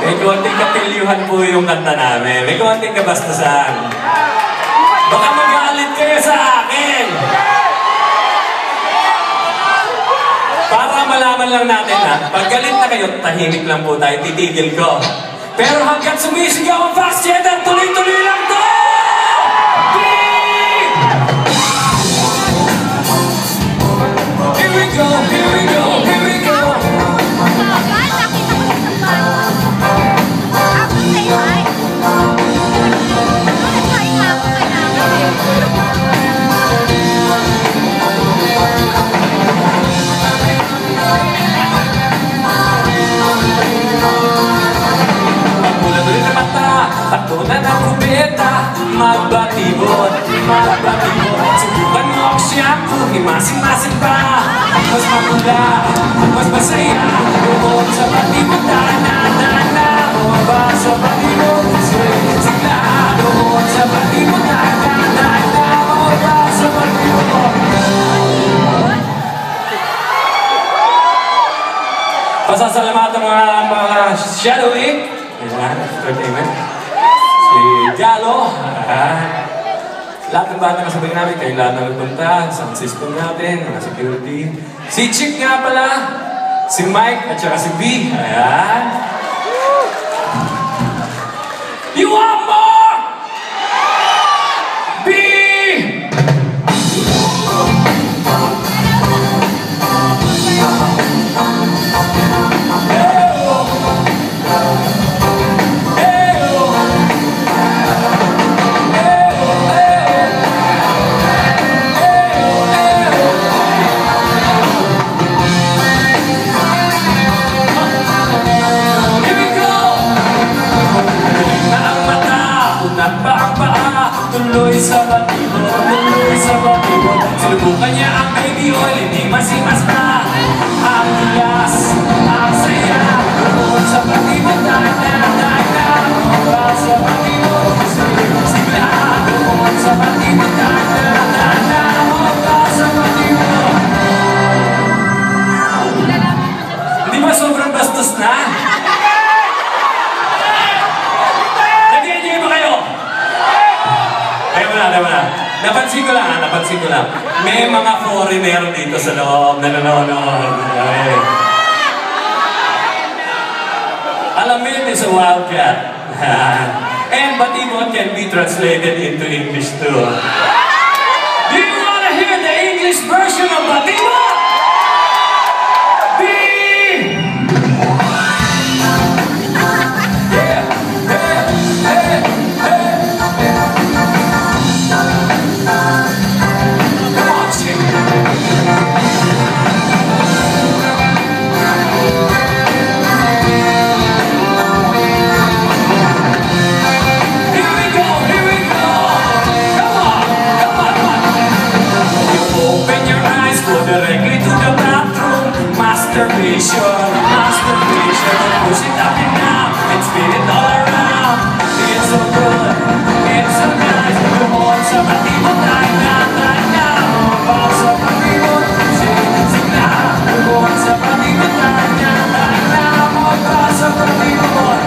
May konting kapilihan po yung kanta namin. May konting kabastusan. Baka magalit kayo sa akin. Para malaman lang natin ha, pag galit na kayo, tahimik lang po tayo, titigil ko. Pero hanggat sumisigaw ang Fox Theater, tuloy-tuloy lang to! Here we go, here we go, here we go! Takbo na ng kubeta, magbatibot, magbatibot. Subukan mo ang shampoo, himasing-masing pa. Mas magula, mas masaya. Bukod sa batibot, dana-dana. Bumaba sa batibot, sigla. Bukod sa batibot, dana-dana. Bumaba sa batibot. Pasasalamatan mga shadowing. Ayan, entertainment. Si Jalo, lahat ng bata kasabay namin, kayo lahat na nagpunta, sa system natin, mga security. Si Chick nga pala, si Mike at saka si B. Ayan. You want more? B! Tuloy sa batibot, sinubukan niya ang baby oil, hindi masimas na. Ang bigas, ang saya, bukod sa batibot, dana-dana. Bukod sa batibot, sigla. Bukod sa batibot, dana-dana. Bukod sa batibot. Hindi ba sobrang bastos na? Nag-enjoy ba kayo? Napansin ko lang. May mga foreigner dito sa loob na nanonood. Alamin is a wildcat. And batibot can be translated into English too. Do you want to hear the English version of batibot? Masturbation, push it up and down and spin it all around. It's so good, it's so nice. Bukod sa batibot, dana-dana. Bukod sa batibot, sigla. Bukod sa batibot, dana-dana. Bukod sa batibot.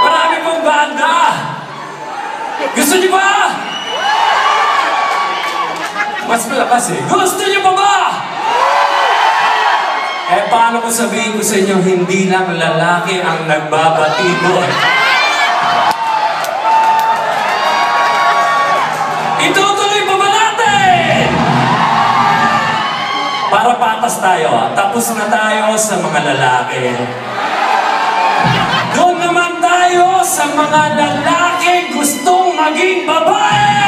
Marami pong banda. Gusto niyo ba? Mas malakas eh. Gusto niyo pa ba? Eh, paano ko sabihin ko sa inyo, hindi lang lalaki ang nagbabatibot. Itutuloy pa ba natin? Para patas tayo, tapos na tayo sa mga lalaki. Doon naman tayo sa mga lalaki gustong maging babae!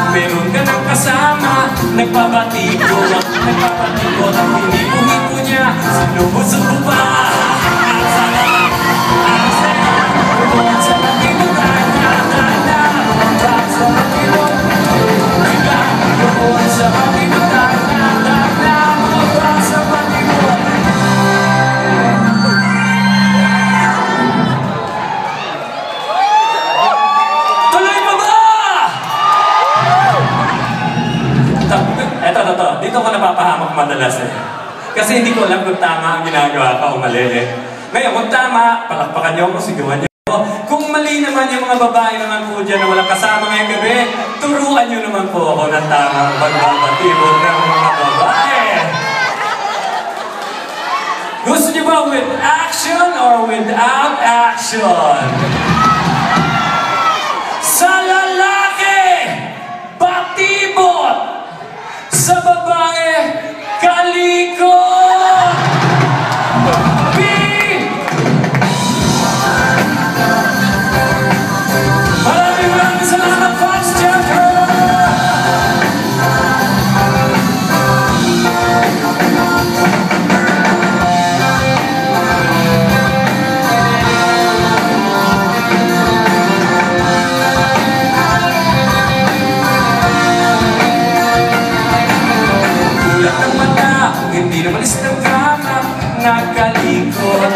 Meron ka ng kasama, nagpa Sinubusog mo pa ang sarap, ang saya. Bukod sa pag-imutan na tanda, bukod sa pag-imutan, bukod sa pag-imutan na tanda, bukod sa pag-imutan. Tuloy mo ba? Eto, dito ko napapahamak madalas eh. Kasi hindi ko alam kung tama ang ginagawa ko o mali eh. Ngayon, kung tama, palakpakan niyo ako, sigawan niyo ako. Kung mali naman yung mga babae naman po dyan na walang kasama ngayong gabi, turuan niyo naman po ako ng tamang pagbabatibol ng mga babae. Gusto niyo ba with action or without action? Sa lalaki, batibot! Sa babae, kalikot! Maraming salamat, Fox Chapter! Hindi naman isang ganap, nakalikot,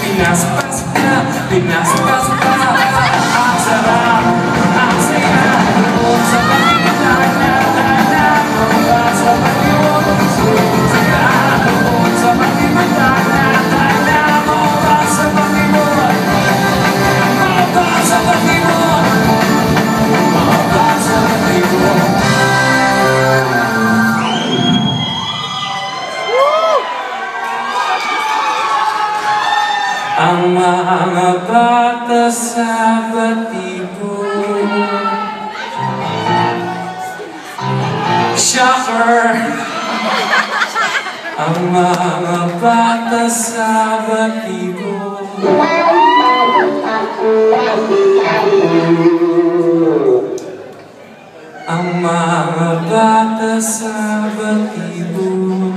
pinaspas ka, ang sarap, ang saya, bukod sa pag-imutan na tanda, bukod sa pag-imutan, bukod sa pag-imutan na tanda, bukod sa pag-imutan, bukod sa pag-imutan, bukod sa pag-imutan. Ang mga bata sa batibot. Shocker! Ang mga bata sa batibot. Ang mga bata sa batibot.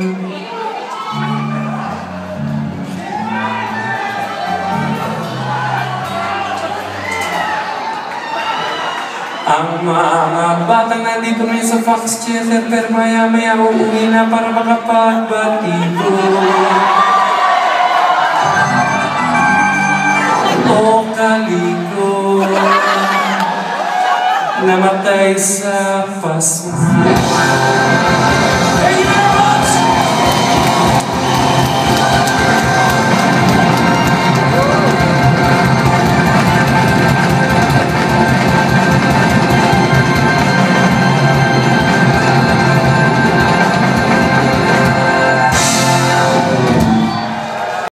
Ang mga batang nandito ngayon sa Fox Theater, pero maya-maya uuwi na para makapagbatiko. O kalikot, namatay sa pasma.